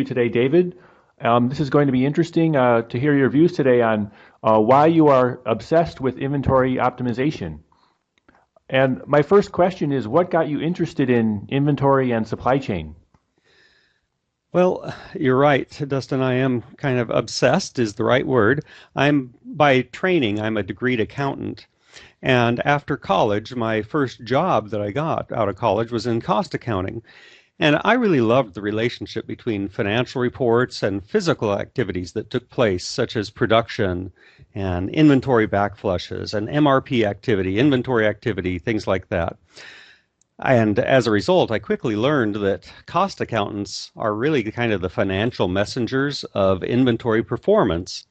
today, David. This is going to be interesting to hear your views today on why you are obsessed with inventory optimization. And my first question is, what got you interested in inventory and supply chain? Well, you're right, Dustin. I am kind of obsessed is the right word. By training, I'm a degreed accountant. And after college, my first job that I got out of college was in cost accounting. And I really loved the relationship between financial reports and physical activities that took place, such as production and inventory backflushes and MRP activity, inventory activity, things like that. And as a result, I quickly learned that cost accountants are really kind of the financial messengers of inventory performance.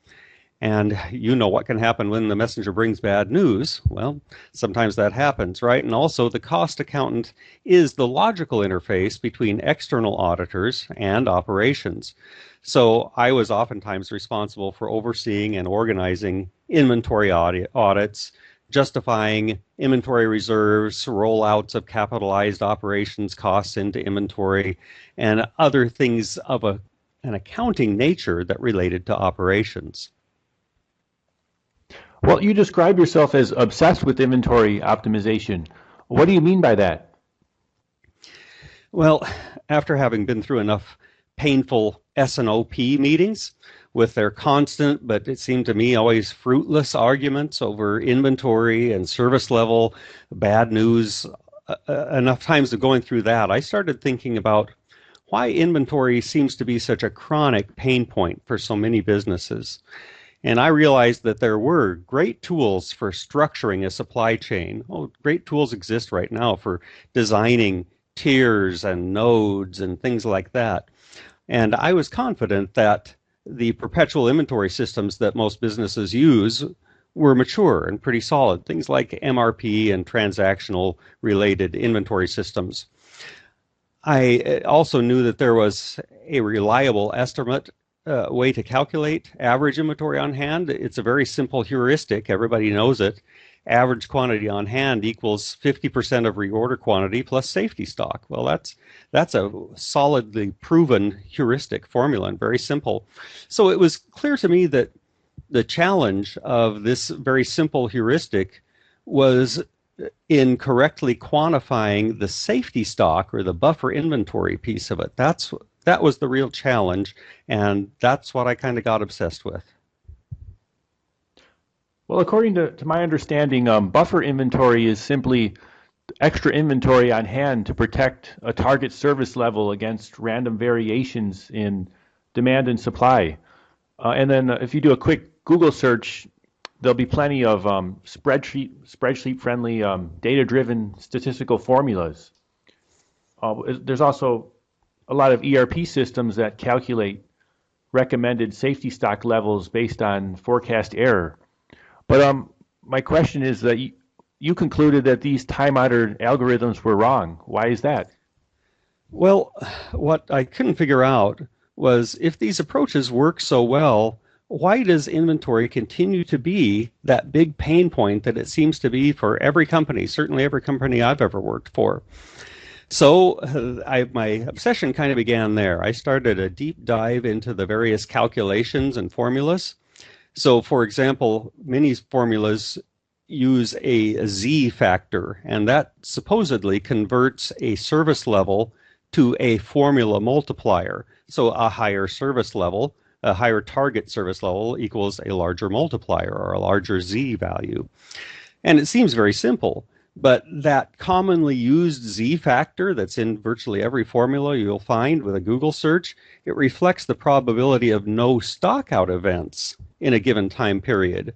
And you know what can happen when the messenger brings bad news. Well, sometimes that happens, right? And also, the cost accountant is the logical interface between external auditors and operations. So I was oftentimes responsible for overseeing and organizing inventory audits, justifying inventory reserves, rollouts of capitalized operations costs into inventory, and other things of an accounting nature that related to operations. Well, you describe yourself as obsessed with inventory optimization. What do you mean by that? Well, after having been through enough painful S&OP meetings with their constant, but it seemed to me always fruitless arguments over inventory and service level, bad news, enough times of going through that, I started thinking about why inventory seems to be such a chronic pain point for so many businesses. And I realized that there were great tools for structuring a supply chain. Oh, great tools exist right now for designing tiers and nodes and things like that. And I was confident that the perpetual inventory systems that most businesses use were mature and pretty solid, things like MRP and transactional related inventory systems. I also knew that there was a reliable estimate way to calculate average inventory on hand. It's a very simple heuristic. Everybody knows it. Average quantity on hand equals 50% of reorder quantity plus safety stock. Well, that's a solidly proven heuristic formula and very simple. So it was clear to me that the challenge of this very simple heuristic was in correctly quantifying the safety stock or the buffer inventory piece of it. That was the real challenge, and that's what I kind of got obsessed with. Well, according to my understanding, buffer inventory is simply extra inventory on hand to protect a target service level against random variations in demand and supply. And then if you do a quick Google search, there'll be plenty of spreadsheet-friendly, data-driven statistical formulas. There's also a lot of ERP systems that calculate recommended safety stock levels based on forecast error. But my question is that you concluded that these time-honored algorithms were wrong. Why is that? Well, what I couldn't figure out was if these approaches work so well, why does inventory continue to be that big pain point that it seems to be for every company, certainly every company I've ever worked for? So my obsession kind of began there. I started a deep dive into the various calculations and formulas. So, for example, many formulas use a Z factor, and that supposedly converts a service level to a formula multiplier. So a higher service level, a higher target service level equals a larger multiplier or a larger Z value. And it seems very simple. But that commonly used Z factor that's in virtually every formula you'll find with a Google search, it reflects the probability of no stock out events in a given time period,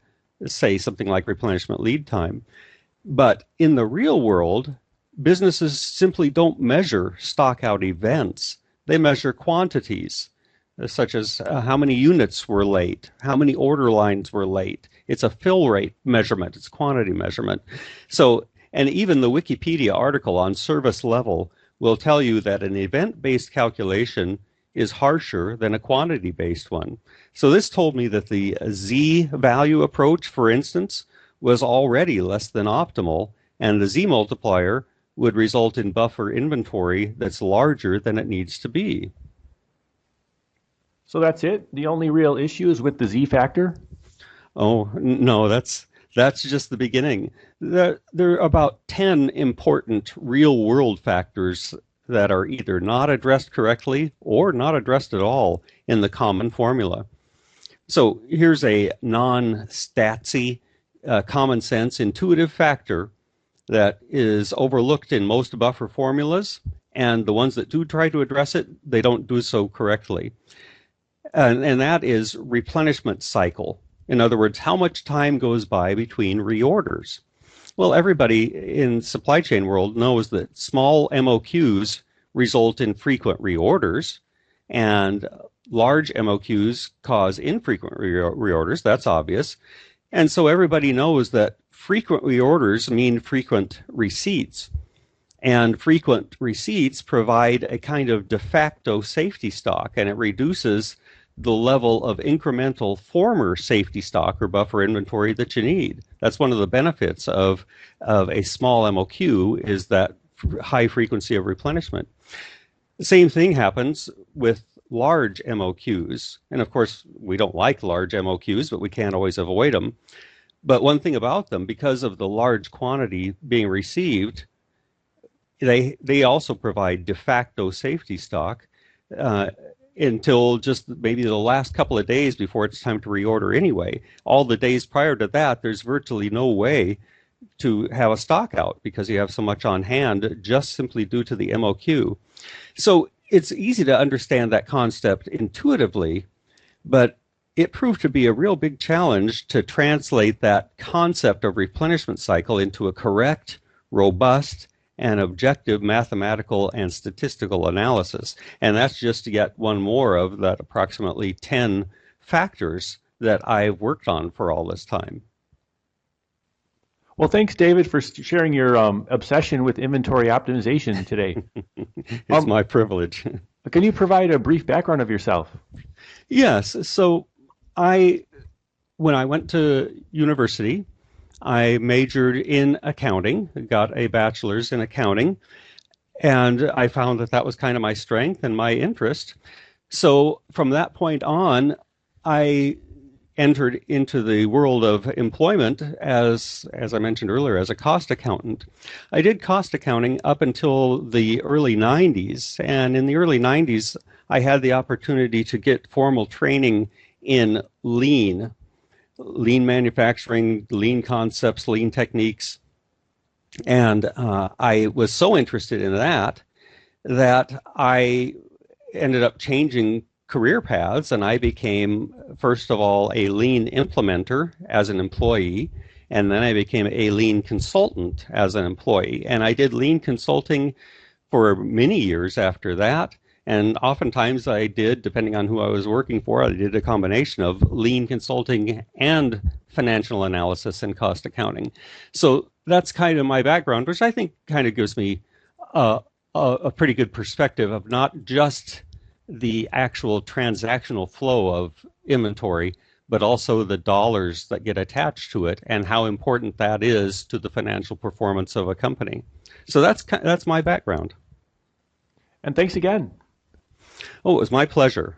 say something like replenishment lead time. But in the real world, businesses simply don't measure stock out events. They measure quantities, such as how many units were late, how many order lines were late. It's a fill rate measurement, it's quantity measurement. And even the Wikipedia article on service level will tell you that an event-based calculation is harsher than a quantity-based one. So this told me that the Z value approach, for instance, was already less than optimal, and the Z multiplier would result in buffer inventory that's larger than it needs to be. So that's it? The only real issue is with the Z factor? Oh, no, that's just the beginning. There are about 10 important real-world factors that are either not addressed correctly or not addressed at all in the common formula. So here's a non-statsy, common sense, intuitive factor that is overlooked in most buffer formulas, and the ones that do try to address it, they don't do so correctly. And that is replenishment cycle. In other words, how much time goes by between reorders? Well, everybody in supply chain world knows that small MOQs result in frequent reorders, and large MOQs cause infrequent reorders. That's obvious. And so everybody knows that frequent reorders mean frequent receipts. And frequent receipts provide a kind of de facto safety stock, and it reduces the level of incremental former safety stock or buffer inventory that you need. That's one of the benefits of a small MOQ, is that high frequency of replenishment. The same thing happens with large MOQs. And of course, we don't like large MOQs, but we can't always avoid them. But one thing about them, because of the large quantity being received, they also provide de facto safety stock until just maybe the last couple of days before it's time to reorder anyway. All the days prior to that, there's virtually no way to have a stock out because you have so much on hand just simply due to the MOQ. So it's easy to understand that concept intuitively, but it proved to be a real big challenge to translate that concept of replenishment cycle into a correct, robust, and objective mathematical and statistical analysis. And that's just yet one more of that approximately 10 factors that I've worked on for all this time. Well, thanks, David, for sharing your obsession with inventory optimization today. It's my privilege. Can you provide a brief background of yourself? Yes. So when I went to university, I majored in accounting, got a bachelor's in accounting, and I found that that was kind of my strength and my interest. So from that point on, I entered into the world of employment as I mentioned earlier, as a cost accountant. I did cost accounting up until the early 90s, and in the early 90s, I had the opportunity to get formal training in lean manufacturing, lean concepts, lean techniques. And I was so interested in that I ended up changing career paths, and I became, first of all, a lean implementer as an employee, and then I became a lean consultant as an employee. And I did lean consulting for many years after that. And oftentimes I did, depending on who I was working for, I did a combination of lean consulting and financial analysis and cost accounting. So that's kind of my background, which I think kind of gives me a pretty good perspective of not just the actual transactional flow of inventory, but also the dollars that get attached to it and how important that is to the financial performance of a company. So that's my background. And thanks again. Oh, it was my pleasure.